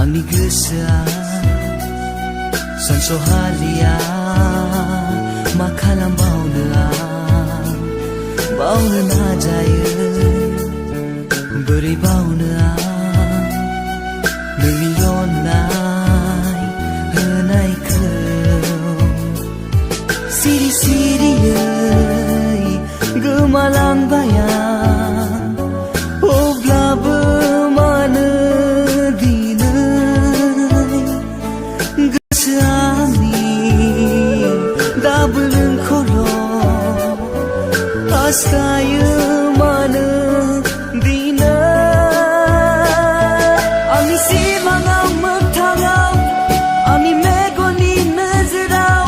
आंनि गोसोआ सानस'हालिया मा खालामबावनो आं बावनो नाजायो बोरै बावनो आं नोंनि अननाय होनायखौ सिरि सिरियै गोमालांबाय आं अब्लाबो मानो दिनै गोसोआ आंनि दाबो नोंखौल' हास्थायो मानो दिनै आंनि सिमाङाव मोगथाङाव आंनि मेगननि नोजोराव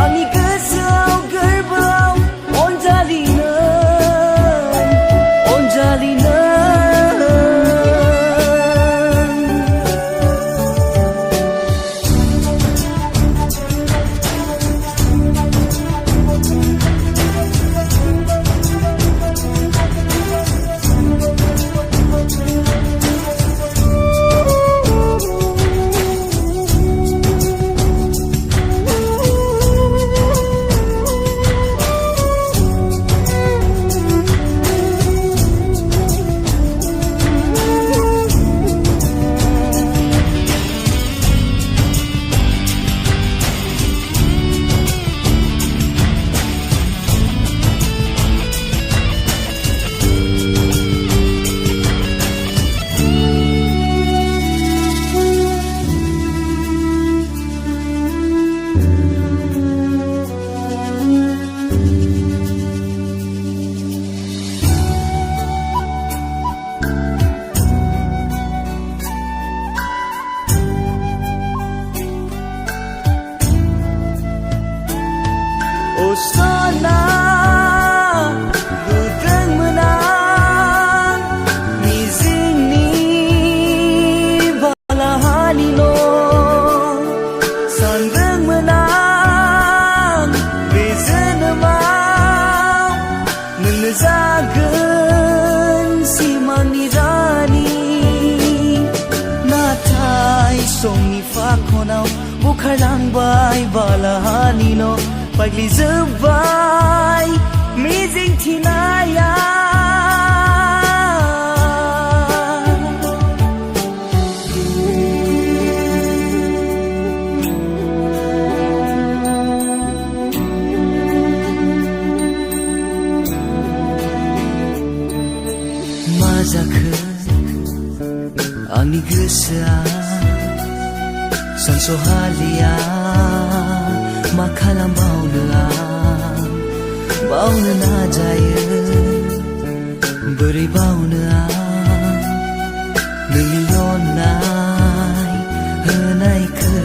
आंनि गोसोआव गोरबोआव अनजालि नों sana bukan menang mizini balahani lo sandeng menang bezen mau menezagen simani rani natai songi fakonau bukharlangbai balahani lo Pagli zubay mizing tinaya Mazakı Ani gösa Sansohalia मा खालामबावनो आं बावनो नाजायो बोरै बावनो आं नोंनि अननाय होनायखौ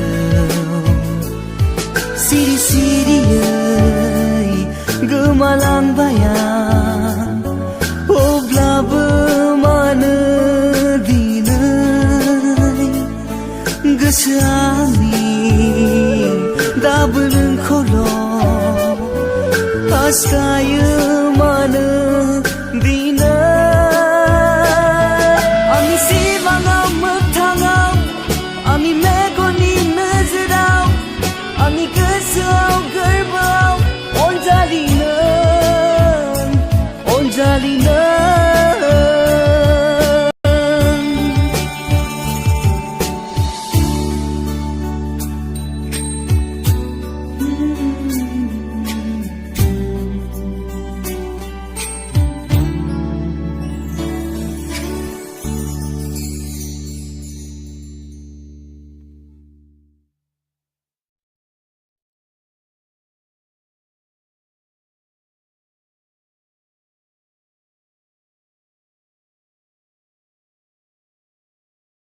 सिरि सिरियै गोमालांबाय आं अब्लाबो मानो दिनै गोसोआ आंनि दाबो नोंखौल' हास्थायो